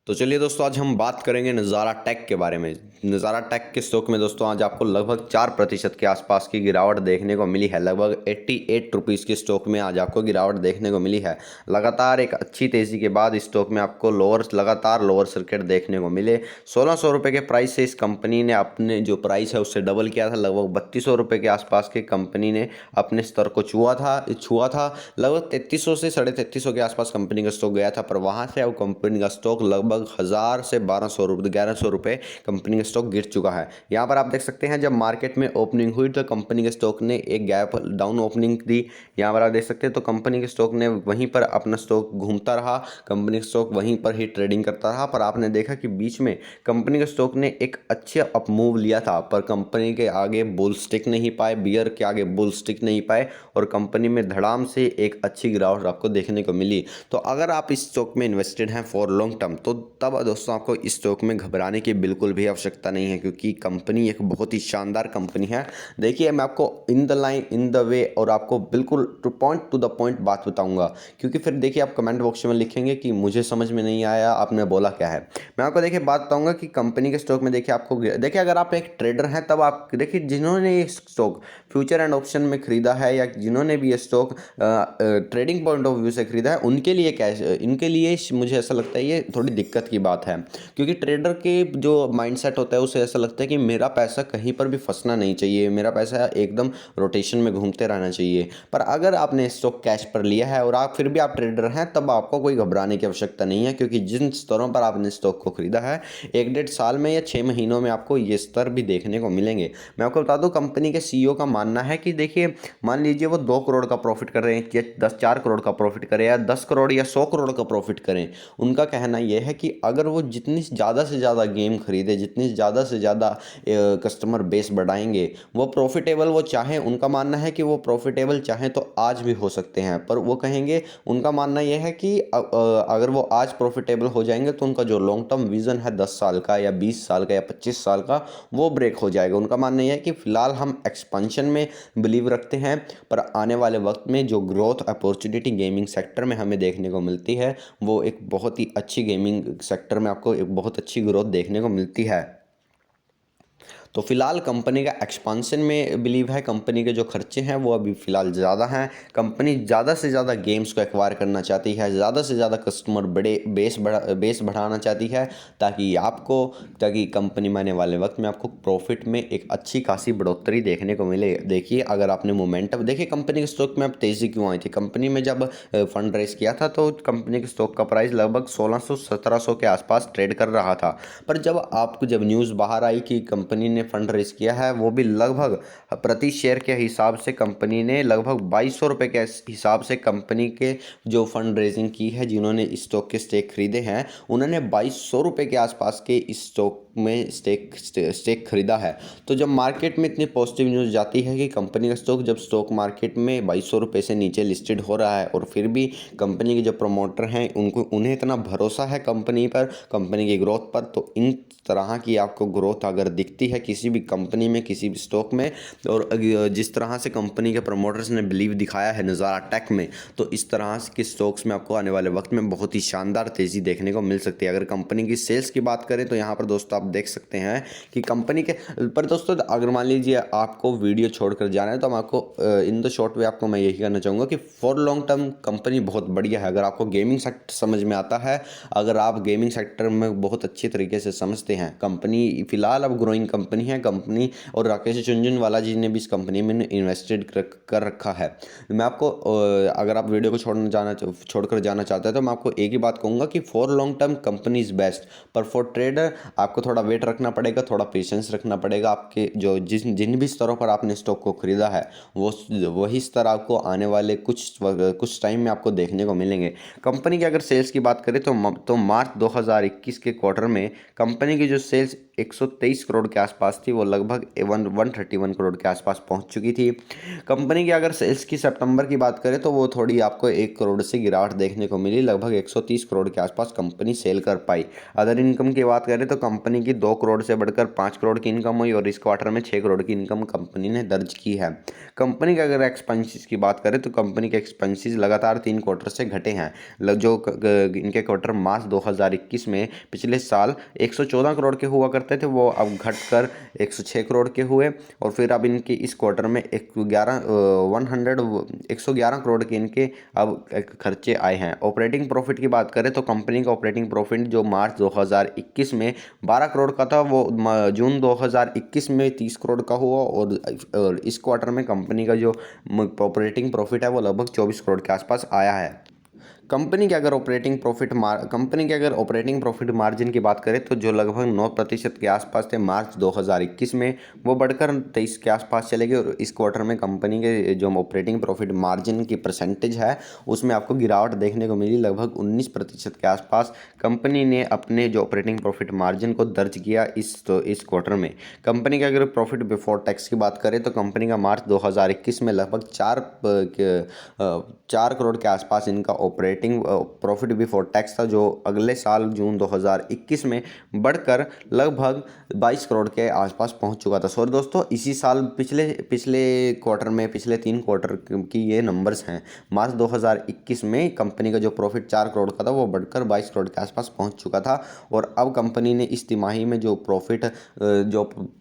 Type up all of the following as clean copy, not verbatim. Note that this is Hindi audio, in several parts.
तो चलिए दोस्तों, आज हम बात करेंगे नज़ारा टेक के बारे में। नज़ारा टेक के स्टॉक में दोस्तों आज आपको लगभग 4% के आसपास की गिरावट देखने को मिली है। लगभग 88 रुपीज़ के स्टॉक में आज आपको गिरावट देखने को मिली है। लगातार एक अच्छी तेज़ी के बाद इस स्टॉक में आपको लगातार लोअर सर्किट देखने को मिले। 1600 रुपये के प्राइस से इस कंपनी ने अपने जो प्राइस है उससे डबल किया था। लगभग 3200 रुपये के आसपास की कंपनी ने अपने स्तर को छुआ था। लगभग 3300 से 3350 के आसपास कंपनी का स्टॉक गया था, पर वहाँ से अब कंपनी का स्टॉक लगभग 1000 से 1100 रुपये कंपनी का स्टॉक गिर चुका है। यहाँ पर आप देख सकते हैं, जब मार्केट में ओपनिंग हुई तो कंपनी के स्टॉक ने एक गैप डाउन ओपनिंग दी। यहाँ पर आप देख सकते हैं तो कंपनी के स्टॉक ने वहीं पर अपना स्टॉक घूमता रहा, कंपनी का स्टॉक वहीं पर ही ट्रेडिंग करता रहा। पर आपने देखा कि बीच में कंपनी के स्टॉक ने एक अच्छे अप मूव लिया था, पर कंपनी के आगे बुल स्टिक नहीं पाए, बियर के आगे बुल स्टिक नहीं पाए और कंपनी में धड़ाम से एक अच्छी गिरावट आपको देखने को मिली। तो अगर आप इस स्टॉक में इन्वेस्टेड हैं फॉर लॉन्ग टर्म, तो तब दोस्तों आपको इस स्टॉक में घबराने की बिल्कुल भी आवश्यकता नहीं है, क्योंकि कंपनी एक बहुत ही शानदार कंपनी है। देखिए, मैं आपको in the line in the way और आपको बिल्कुल टू द पॉइंट बात बताऊंगा, क्योंकि फिर देखिए आप कमेंट बॉक्स में लिखेंगे कि मुझे समझ में नहीं आया, आपने बोला क्या है। मैं आपको देखिए बात बताऊंगा कि कंपनी के स्टॉक में देखिए आपको देखिए, अगर आप एक ट्रेडर हैं तब आप देखिए, जिन्होंने ये स्टॉक फ्यूचर एंड ऑप्शन में खरीदा है या जिन्होंने भी ये stock trading point of view से खरीदा है, उनके लिए कैश इनके लिए मुझे ऐसा लगता है ये थोड़ी दिक्कत की बात है, क्योंकि ट्रेडर के जो माइंडसेट होता है उसे ऐसा लगता है कि मेरा पैसा कहीं पर भी फंसना नहीं चाहिए, मेरा पैसा एकदम रोटेशन में घूमते रहना चाहिए। पर अगर आपने स्टॉक कैश पर लिया है और आप फिर भी आप ट्रेडर हैं, तब आपको कोई घबराने की आवश्यकता नहीं है, क्योंकि जिन स्तरों पर आपने स्टॉक को खरीदा है 1-1.5 साल में या 6 महीनों में आपको ये स्तर भी देखने को मिलेंगे। मैं आपको बता दूं, कंपनी के सीईओ का मानना है कि देखिए, मान लीजिए वो 2 करोड़ का प्रॉफिट कर रहे हैं या 4 करोड़ का प्रॉफिट करें या 10 करोड़ या 100 करोड़ का प्रॉफिट करें, उनका कहना यह है कि अगर वो जितनी ज़्यादा से ज़्यादा गेम खरीदे, जितनी ज़्यादा से ज़्यादा कस्टमर बेस बढ़ाएंगे, वो प्रॉफिटेबल वो चाहें, उनका मानना है कि वो प्रॉफिटेबल चाहें तो आज भी हो सकते हैं। पर वो कहेंगे, उनका मानना यह है कि अगर वो आज प्रॉफिटेबल हो जाएंगे तो उनका जो लॉन्ग टर्म विज़न है 10 साल का या 20 साल का या 25 साल का, वो ब्रेक हो जाएगा। उनका मानना यह है कि फ़िलहाल हम एक्सपेंशन में बिलीव रखते हैं, पर आने वाले वक्त में जो ग्रोथ अपॉर्चुनिटी गेमिंग सेक्टर में हमें देखने को मिलती है, वो एक बहुत ही अच्छी गेमिंग सेक्टर में आपको एक बहुत अच्छी ग्रोथ देखने को मिलती है। तो फिलहाल कंपनी का एक्सपांशन में बिलीव है, कंपनी के जो खर्चे हैं वो अभी फ़िलहाल ज़्यादा हैं। कंपनी ज़्यादा से ज़्यादा गेम्स को एक्वायर करना चाहती है, ज़्यादा से ज़्यादा कस्टमर बेस बढ़ाना चाहती है, ताकि कंपनी में आने वाले वक्त में आपको प्रॉफिट में एक अच्छी खासी बढ़ोतरी देखने को मिले। देखिए, अगर आपने मोमेंटम देखिए, कंपनी के स्टॉक में अब तेज़ी क्यों आई थी। कंपनी में जब फंड रेस किया था तो कंपनी के स्टॉक का प्राइस लगभग 1600-1700 के आसपास ट्रेड कर रहा था। पर जब न्यूज़ बाहर आई कि कंपनी ने फंड रेज किया है, वो भी लगभग प्रति शेयर के हिसाब से कंपनी ने लगभग 2200 रुपये के हिसाब से कंपनी के जो फंड रेजिंग की है, जिन्होंने स्टॉक के स्टेक खरीदे हैं, उन्होंने 2200 रुपये के आसपास के इस स्टॉक में स्टेक खरीदा है। तो जब मार्केट में इतनी पॉजिटिव न्यूज़ जाती है कि कंपनी का स्टॉक मार्केट में 2200 रुपये से नीचे लिस्टेड हो रहा है, और फिर भी कंपनी के जो प्रमोटर हैं उन्हें इतना भरोसा है कंपनी पर, कंपनी की ग्रोथ पर, तो इन तरह की आपको ग्रोथ अगर दिखती है किसी भी कंपनी में, किसी भी स्टॉक में, और जिस तरह से कंपनी के प्रमोटर्स ने बिलीव दिखाया है नज़ारा टेक में, तो इस तरह के स्टॉक्स में आपको आने वाले वक्त में बहुत ही शानदार तेज़ी देखने को मिल सकती है। अगर कंपनी की सेल्स की बात करें तो यहाँ पर दोस्तों आप देख सकते हैं कि कंपनी के पर दोस्तों, अगर मान लीजिए आपको वीडियो छोड़कर जाना है, तो मैं आपको इन द शॉर्ट वे आपको मैं यही कहना चाहूँगा कि फॉर लॉन्ग टर्म कंपनी बहुत बढ़िया है। अगर आपको गेमिंग सेक्टर समझ में आता है, अगर आप गेमिंग सेक्टर में बहुत अच्छी तरीके से समझते हैं, कंपनी फिलहाल अब ग्रोइंग कंपनी है कंपनी, और राकेश झुनझुनवाला जी ने भी इस कंपनी में इन्वेस्टेड कर रखा है। मैं आपको अगर आप वीडियो को छोड़कर जाना चाहते हैं, तो मैं आपको एक ही बात कहूँगा कि for long term company is best, पर फॉर ट्रेडर आपको थोड़ा वेट रखना पड़ेगा, थोड़ा पेशेंस रखना पड़ेगा। आपके जो जिन भी स्तरों पर आपने स्टॉक को खरीदा है, वही स्तर आपको आने वाले कुछ टाइम में आपको देखने को मिलेंगे। कंपनी की अगर सेल्स की बात करें तो मार्च 2021 के क्वार्टर में कंपनी की जो सेल्स 123 करोड़ के आसपास थी, वो लगभग 131 करोड़ के आसपास पहुंच चुकी थी। कंपनी की अगर सेल्स की सितंबर की बात करें तो वो थोड़ी आपको 1 करोड़ से गिरावट देखने को मिली, लगभग 130 करोड़ के आसपास कंपनी सेल कर पाई। अदर इनकम की बात करें तो कंपनी की 2 करोड़ से बढ़कर 5 करोड़ की इनकम हुई और इस क्वार्टर में 6 करोड़ की इनकम कंपनी ने दर्ज की है। कंपनी के अगर एक्सपेंसेस की बात करें तो कंपनी के एक्सपेंसेस लगातार 3 क्वार्टर से घटे हैं। जो इनके क्वार्टर मार्च 2021 में पिछले साल 114 करोड़ के हुआ करते थे, वो अब घटकर 106 करोड़ के हुए और फिर अब इनके इस क्वार्टर में 111 करोड़ के इनके अब खर्चे आए हैं। ऑपरेटिंग प्रॉफिट की बात करें तो कंपनी का ऑपरेटिंग प्रॉफिट जो मार्च 2021 में 12 करोड़ का था, वो जून 2021 में 30 करोड़ का हुआ और इस क्वार्टर में कंपनी का जो ऑपरेटिंग प्रॉफिट है वो लगभग 24 करोड़ के आसपास आया है। कंपनी के अगर ऑपरेटिंग प्रॉफिट मार्जिन की बात करें तो जो लगभग 9% के आसपास थे मार्च 2021 में, वो बढ़कर 23 के आसपास चले गए और इस क्वार्टर में कंपनी के जो ऑपरेटिंग प्रॉफिट मार्जिन की परसेंटेज है उसमें आपको गिरावट देखने को मिली, लगभग 19% के आसपास कंपनी ने अपने जो ऑपरेटिंग प्रॉफिट मार्जिन को दर्ज किया इस क्वार्टर में। कंपनी के अगर प्रॉफिट बिफोर टैक्स की बात करें तो कंपनी का मार्च 2021 में लगभग 4 करोड़ के आसपास इनका ऑपरेटिंग प्रॉफिट बिफोर टैक्स था, जो अगले साल जून 2021 में बढ़कर लगभग 22 करोड़ के आसपास पहुंच चुका था। सॉरी दोस्तों, इसी साल पिछले पिछले क्वार्टर में पिछले 3 क्वार्टर की ये नंबर्स हैं। मार्च 2021 में कंपनी का जो प्रॉफिट 4 करोड़ का था वो बढ़कर 22 करोड़ के आसपास पहुंच चुका था और अब कंपनी ने इस तिमाही में जो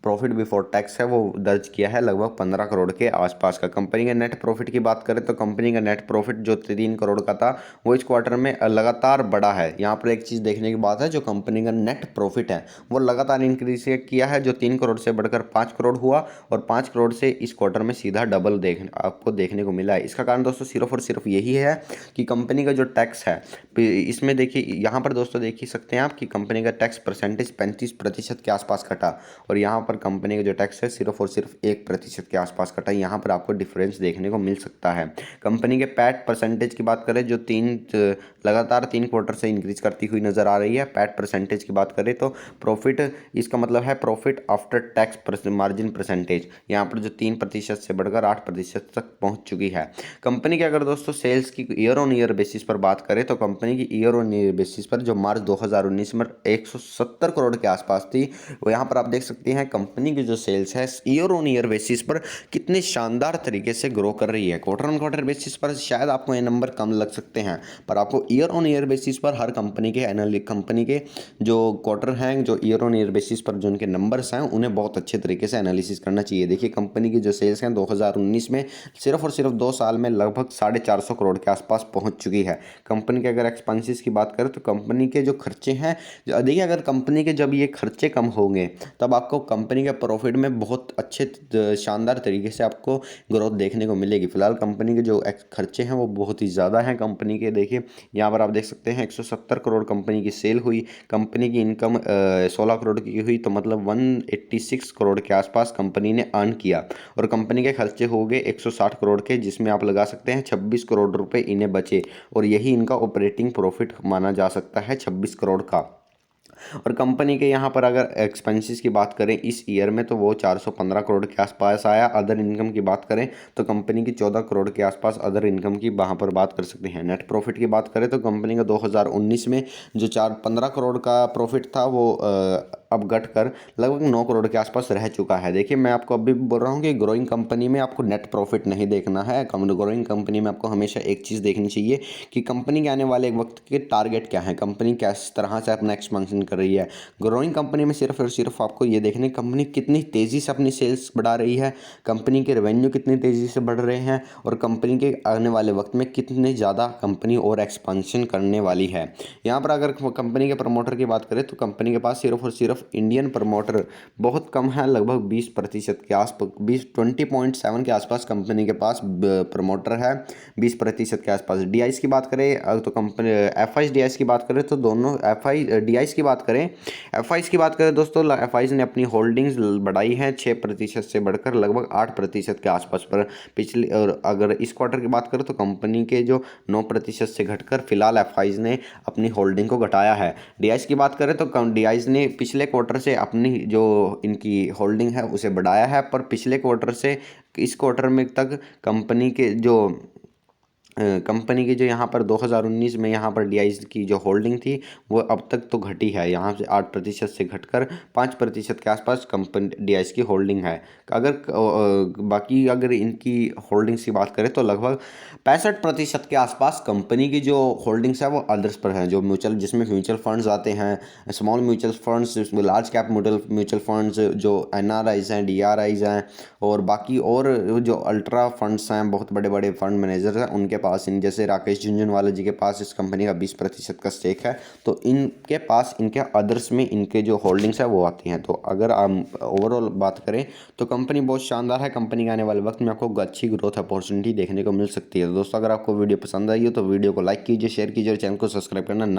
प्रॉफिट बिफोर टैक्स है वो दर्ज किया है लगभग 15 करोड़ के आसपास का। कंपनी के नेट प्रॉफिट की बात करें तो कंपनी का नेट प्रॉफिट जो 3 करोड़ का था वो इस क्वार्टर में लगातार बढ़ा है। यहाँ पर एक चीज़ देखने की बात है, जो कंपनी का नेट प्रॉफिट है वो लगातार इंक्रीज किया है, जो 3 करोड़ से बढ़कर 5 करोड़ हुआ और 5 करोड़ से इस क्वार्टर में सीधा डबल आपको देखने को मिला है। इसका कारण दोस्तों सिर्फ और सिर्फ यही है कि कंपनी का जो टैक्स है इसमें देखिए, यहाँ पर दोस्तों देख ही सकते हैं आप कि कंपनी का टैक्स परसेंटेज 35% के आसपास घटा और यहाँ पर कंपनी का जो टैक्स है सिर्फ और सिर्फ 1% के आसपास घटा। यहाँ पर आपको डिफरेंस देखने को मिल सकता है। कंपनी के पैट परसेंटेज की बात करें जो लगातार 3 क्वार्टर से इंक्रीज करती हुई नजर आ रही है। पैट परसेंटेज की बात करें तो प्रॉफिट, इसका मतलब है profit after tax margin percentage, यहाँ पर जो 3% से बढ़कर 8% तक पहुंच चुकी है। कंपनी के अगर दोस्तों सेल्स की ईयर ऑन ईयर बेसिस पर बात करें तो कंपनी की ईयर ऑन ईयर बेसिस पर जो मार्च 2019 में 170 करोड़ के आसपास थी, वो यहाँ पर आप देख सकते हैं कंपनी की जो सेल्स है ईयर ऑन ईयर बेसिस पर कितने शानदार तरीके से ग्रो कर रही है। क्वार्टर ऑन क्वार्टर बेसिस पर शायद आपको ये नंबर कम लग सकते हैं, पर आपको ईयर ऑन ईयर बेसिस पर हर कंपनी के जो क्वार्टर हैं, जो ईयर ऑन ईयर बेसिस पर जो उनके नंबर्स हैं उन्हें बहुत अच्छे तरीके से एनालिसिस करना चाहिए। देखिए कंपनी की जो सेल्स हैं 2019 में सिर्फ और सिर्फ 2 साल में लगभग 450 करोड़ के आसपास पहुंच चुकी है। कंपनी के अगर एक्सपेंसेस की बात करें तो कंपनी के जो खर्चे हैं, देखिए अगर कंपनी के जब ये खर्चे कम होंगे तब आपको कंपनी के प्रॉफिट में बहुत अच्छे शानदार तरीके से आपको ग्रोथ देखने को मिलेगी। फिलहाल कंपनी के जो खर्चे हैं वो बहुत ही ज़्यादा हैं कंपनी के। देखिए यहाँ पर आप देख सकते हैं 170 करोड़ कंपनी की सेल हुई, कंपनी की इनकम 16 करोड़ की हुई, तो मतलब 186 करोड़ के आसपास कंपनी ने अर्न किया और कंपनी के खर्चे हो गए 160 करोड़ के, जिसमें आप लगा सकते हैं 26 करोड़ रुपए इन्हें बचे और यही इनका ऑपरेटिंग प्रॉफिट माना जा सकता है 26 करोड़ का। और कंपनी के यहाँ पर अगर एक्सपेंसेस की बात करें इस ईयर में तो वो 415 करोड़ के आसपास आया। अदर इनकम की बात करें तो कंपनी की 14 करोड़ के आसपास अदर इनकम की वहाँ पर बात कर सकते हैं। नेट प्रॉफिट की बात करें तो कंपनी का 2019 में जो 15 करोड़ का प्रॉफिट था वो अब घटकर लगभग 9 करोड़ के आसपास रह चुका है। देखिए मैं आपको अभी बोल रहा हूँ कि ग्रोइंग कंपनी में आपको नेट प्रॉफिट नहीं देखना है। ग्रोइंग कंपनी में आपको हमेशा एक चीज़ देखनी चाहिए कि कंपनी के आने वाले वक्त के टारगेट क्या है, कंपनी किस तरह से अपना एक्सपेंशन कर रही है। ग्रोइंग कंपनी में सिर्फ और सिर्फ आपको ये देखने कंपनी कितनी तेज़ी से अपनी सेल्स बढ़ा रही है, कंपनी के रेवेन्यू कितनी तेज़ी से बढ़ रहे हैं और कंपनी के आने वाले वक्त में कितने ज़्यादा कंपनी और एक्सपेंशन करने वाली है। यहाँ पर अगर कंपनी के प्रमोटर की बात करें तो कंपनी के पास सिर्फ और सिर्फ इंडियन प्रमोटर बहुत कम है, लगभग 20% के आसपास 20.7 के आसपास कंपनी के पास प्रमोटर है, 20% के आसपास। डीआईस की बात करें तो कंपनी एफआईस डीआईस की बात करें तो दोनों डीआईस की बात करें एफआईस की बात करें दोस्तों, एफआईस ने अपनी होल्डिंग्स बढ़ाई हैं 6% से बढ़कर लगभग 8% के आसपास पर पिछले। और अगर इस क्वार्टर की बात करें तो कंपनी के जो 9% से घटकर फिलहाल एफआईस ने अपनी होल्डिंग को घटाया है। डीआईस की बात करें तो डीआईस ने पिछले क्वार्टर से अपनी जो इनकी होल्डिंग है उसे बढ़ाया है, पर पिछले क्वार्टर से इस क्वार्टर में तक कंपनी की जो यहाँ पर 2019 में यहाँ पर डीआईज की जो होल्डिंग थी वो अब तक तो घटी है, यहाँ से 8% से घटकर 5% के आसपास कंपनी डीआईज की होल्डिंग है। बाकी अगर इनकी होल्डिंग्स की बात करें तो लगभग 65% के आसपास कंपनी की जो होल्डिंग्स है वो अदर्स पर हैं, जिसमें म्यूचुअल फंड्स आते हैं, small mutual funds, large cap mutual funds, जो एनआरआईज हैं, डीआरआईज हैं, और बाकी और जो अल्ट्रा फंड्स हैं, बहुत बड़े बड़े फंड मैनेजर हैं, उनके पास इन जैसे राकेश झुनझुनवाला जी के पास इस कंपनी का 20% का स्टेक है। तो इनके पास इनके अदर्स में इनके जो होल्डिंग्स है वो आती हैं। तो अगर हम ओवरऑल बात करें तो कंपनी बहुत शानदार है। कंपनी के आने वाले वक्त में आपको अच्छी ग्रोथ अपॉर्चुनिटी देखने को मिल सकती है। तो दोस्तों, अगर आपको वीडियो पसंद आई हो तो वीडियो को लाइक कीजिए, शेयर कीजिए और चैनल को सब्सक्राइब करना ना